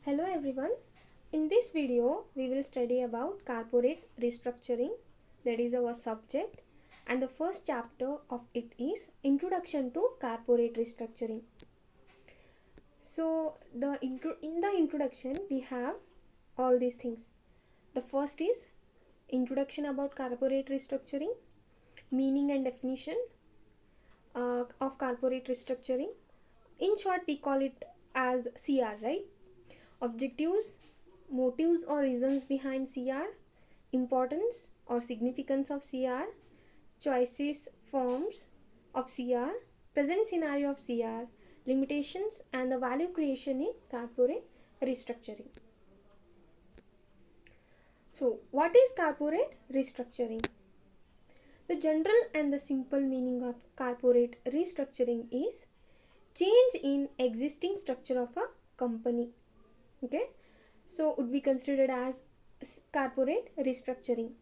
Hello everyone. In this video, we will study about corporate restructuring. That is our subject, and the first chapter of it is Introduction to Corporate Restructuring. So, in the introduction, we have all these things. The first is introduction about corporate restructuring, meaning and definition of corporate restructuring. In short, we call it as CR, right? Objectives, motives or reasons behind CR, importance or significance of CR, choices, forms of CR, present scenario of CR, limitations and the value creation in corporate restructuring. So, what is corporate restructuring? The general and the simple meaning of corporate restructuring is change in existing structure of a company. Okay, so would be considered as corporate restructuring.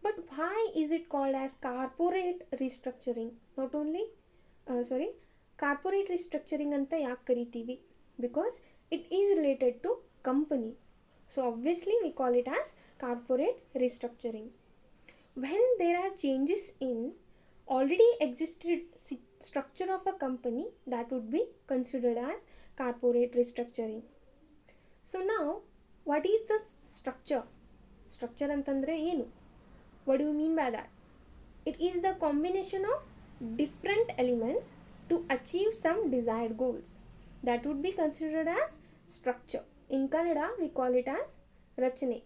But why is it called as corporate restructuring? Not only corporate restructuring anta yaak kariತೀವಿ? Because it is related to company, so obviously we call it as corporate restructuring. When there are changes in already existed structure of a company, that would be considered as corporate restructuring. So now, what is the structure? Structure ಅಂತಂದ್ರೆ ಏನು? What do you mean by that? It is the combination of different elements to achieve some desired goals. That would be considered as structure. In Kannada, we call it as ರಚನೆ.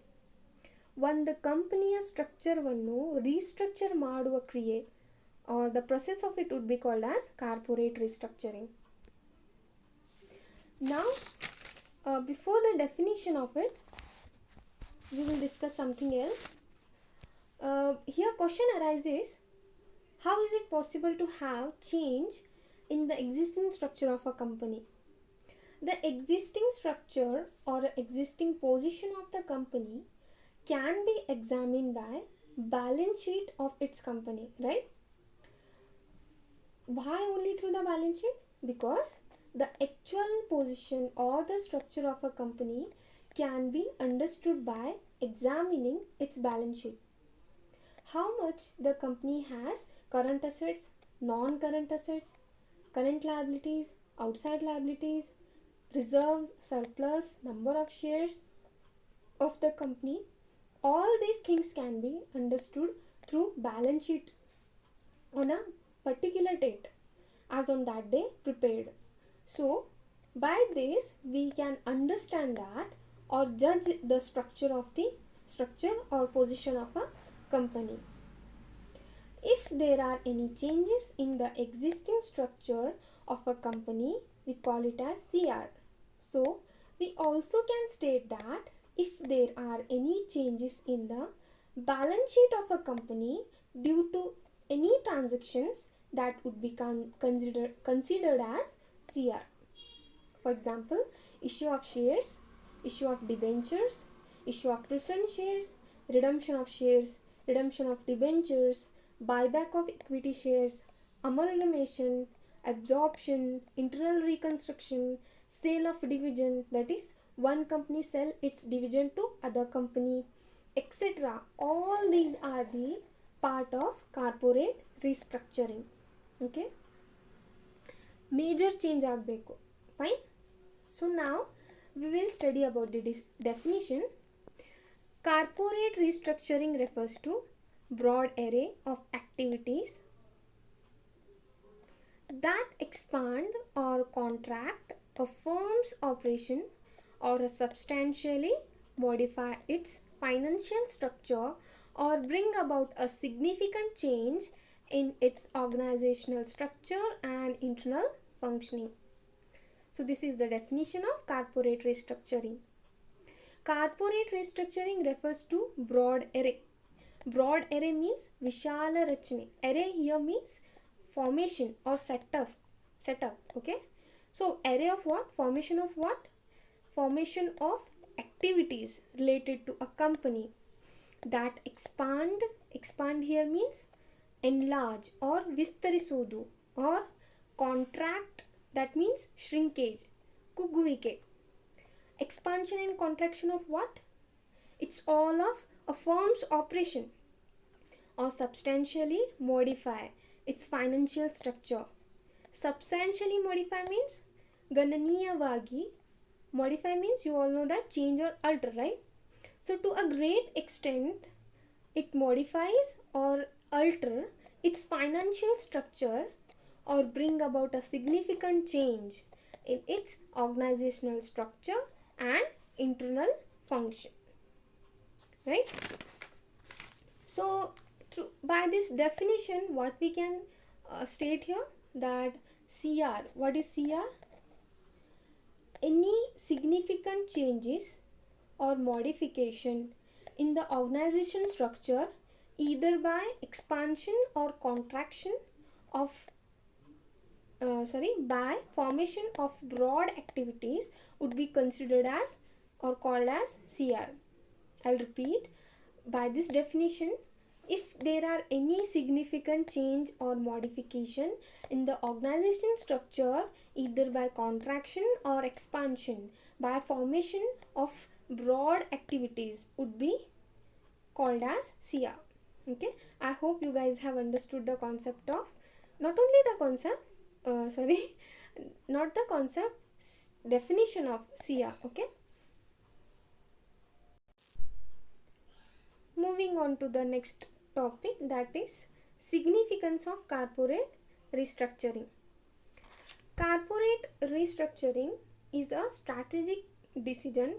ಒಂದು ಕಂಪನಿಯ ಸ್ಟ್ರಕ್ಚರ್ವನ್ನು restructure ಮಾಡುವ ಕ್ರಿಯೆ or the process of it would be called as corporate restructuring. Now, before the definition of it, we will discuss something else. Here question arises, how is it possible to have change in the existing structure of a company? The existing structure or existing position of the company can be examined by balance sheet of its company, right? Why only through the balance sheet? Because the actual position or the structure of a company can be understood by examining its balance sheet. How much the company has current assets, non-current assets, current liabilities, outside liabilities, reserves, surplus, number of shares of the company. All these things can be understood through balance sheet on a particular date as on that day prepared. So by this we can understand that or judge the structure or position of a company. If there are any changes in the existing structure of a company, we call it as CR. So we also can state that if there are any changes in the balance sheet of a company due to any transactions, that would be considered as CR. For example, issue of shares, issue of debentures, issue of preference shares, redemption of shares, redemption of debentures, buyback of equity shares, amalgamation, absorption, internal reconstruction, sale of division, that is one company sell its division to other company, etc. All these are the part of corporate restructuring. Okay, major change ಆಗಬೇಕು. Fine. So now we will study about the definition. Corporate restructuring refers to broad array of activities that expand or contract a firm's operation or substantially modify its financial structure or bring about a significant change in its organizational structure and internal functioning. So this is the definition of corporate restructuring. Corporate restructuring refers to broad array. Broad array means vishala rachane. Array here means formation or setup. Okay, so array of what? Formation of what? Formation of activities related to a company that expand here means enlarge or vistarisodu, or contract, that means shrinkage, ಕುಗ್ಗುವಿಕೆ. Expansion and contraction of what? It's all of a firm's operation or substantially modify its financial structure. Substantially modify means gananiyavagi. Modify means you all know that change or alter, right? So to a great extent it modifies or alter its financial structure or bring about a significant change in its organizational structure and internal function, right? So by this definition what we can state here that CR, what is CR? Any significant changes or modification in the organization structure either by expansion or contraction of by formation of broad activities would be considered as or called as CR. I'll repeat. By this definition, if there are any significant change or modification in the organization structure either by contraction or expansion by formation of broad activities would be called as CR. Okay, I hope you guys have understood the concept of not only the concept not the concept, definition of CR. Okay, moving on to the next topic, that is significance of corporate restructuring. Corporate restructuring is a strategic decision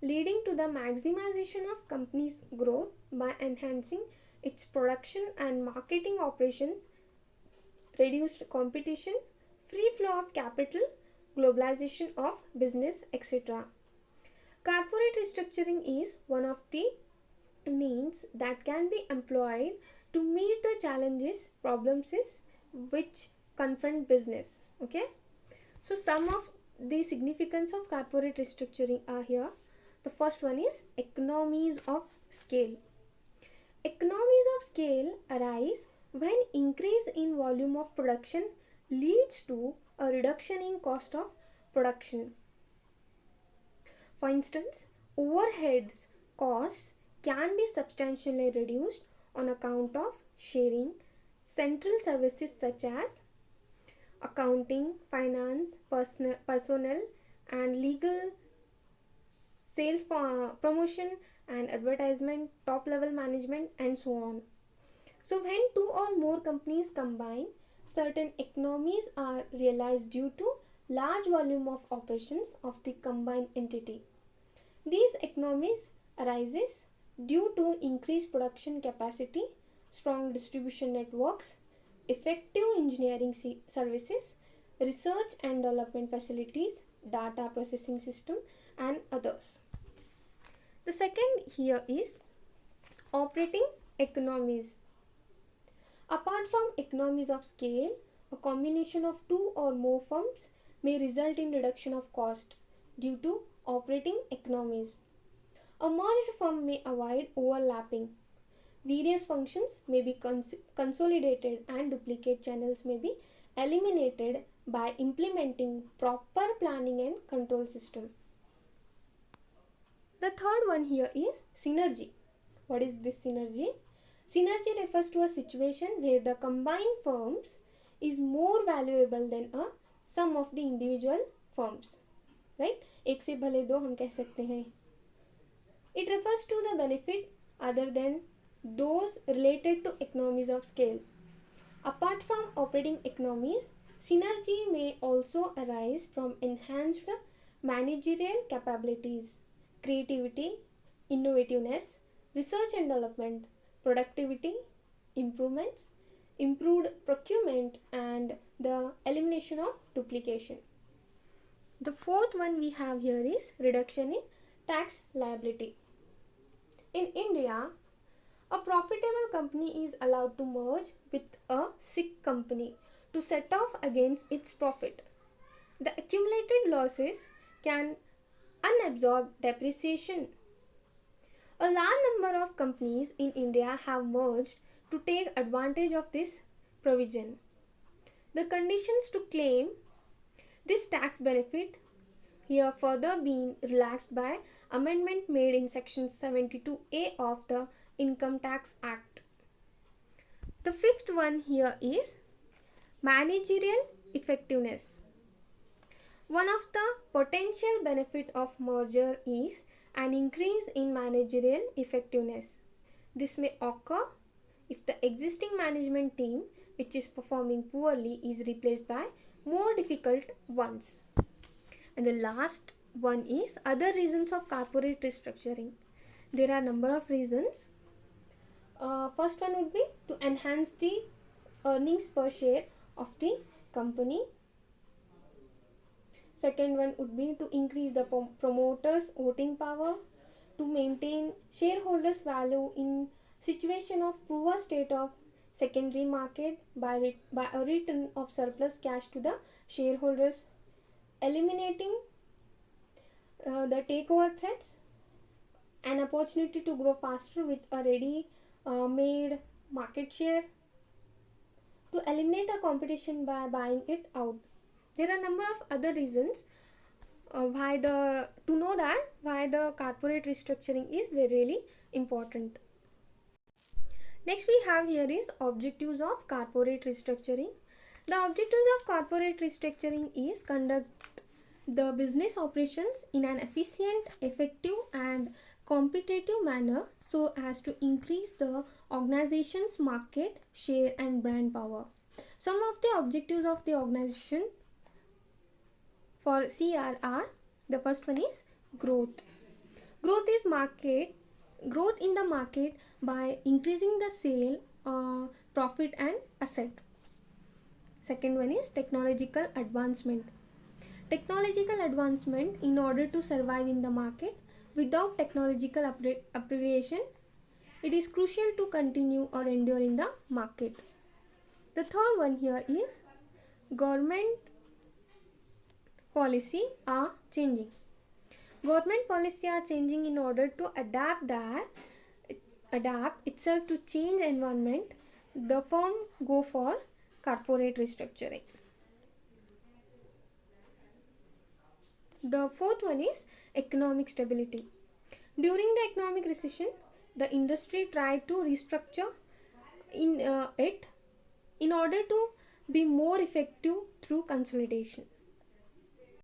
leading to the maximization of company's growth by enhancing its production and marketing operations, reduced competition, free flow of capital, globalization of business, etc. Corporate restructuring is one of the means that can be employed to meet the challenges, problems which confront business. Okay, so some of the significance of corporate restructuring are here. The first one is economies of scale. Economies of scale arise when increase in volume of production leads to a reduction in cost of production. For instance, overheads costs can be substantially reduced on account of sharing central services such as accounting, finance, personnel and legal, sales, promotion and advertisement, top level management and so on. So when two or more companies combine, certain economies are realized due to large volume of operations of the combined entity. These economies arises due to increased production capacity, strong distribution networks, effective engineering services, research and development facilities, data processing system and others. The second here is operating economies. Apart from economies of scale, a combination of two or more firms may result in reduction of cost due to operating economies. A merged firm may avoid overlapping. Various functions may be consolidated and duplicate channels may be eliminated by implementing proper planning and control system. The third one here is synergy. What is this synergy? Synergy refers to a situation where the combined firms is more valuable than a sum of the individual firms. Right? एक से भले दो हम कह सकते हैं. It refers to the benefit other than those related to economies of scale. Apart from operating economies, synergy may also arise from enhanced managerial capabilities, creativity, innovativeness, research and development, productivity, improvements, improved procurement and the elimination of duplication. The fourth one we have here is reduction in tax liability. In India, a profitable company is allowed to merge with a sick company to set off against its profit. The accumulated losses can unabsorb depreciation. A large number of companies in India have merged to take advantage of this provision. The conditions to claim this tax benefit here further being relaxed by amendment made in section 72A of the Income Tax Act. The fifth one here is managerial effectiveness. One of the potential benefit of merger is an increase in managerial effectiveness. This may occur if the existing management team which is performing poorly is replaced by more difficult ones. And the last one is other reasons of corporate restructuring. There are a number of reasons. First one would be to enhance the earnings per share of the company. Second one would be to increase the promoters voting power, to maintain shareholders value in situation of poor state of secondary market by a return of surplus cash to the shareholders, eliminating the takeover threats, an opportunity to grow faster with a ready made market share, to eliminate a competition by buying it out. There are a number of other reasons why the corporate restructuring is really important. Next we have here is objectives of corporate restructuring. The objectives of corporate restructuring is conduct the business operations in an efficient, effective and competitive manner so as to increase the organization's market share and brand power. Some of the objectives of the organization for CRR, the first one is growth. Growth in the market by increasing the sale, profit and asset. Second one is technological advancement. Technological advancement in order to survive in the market. Without technological upgradation, it is crucial to continue or endure in the market. The third one here is government policy are changing. Government policy are changing in order to adapt itself to change environment. The firm go for corporate restructuring. The fourth one is economic stability. During the economic recession, the industry tried to restructure it in order to be more effective through consolidation.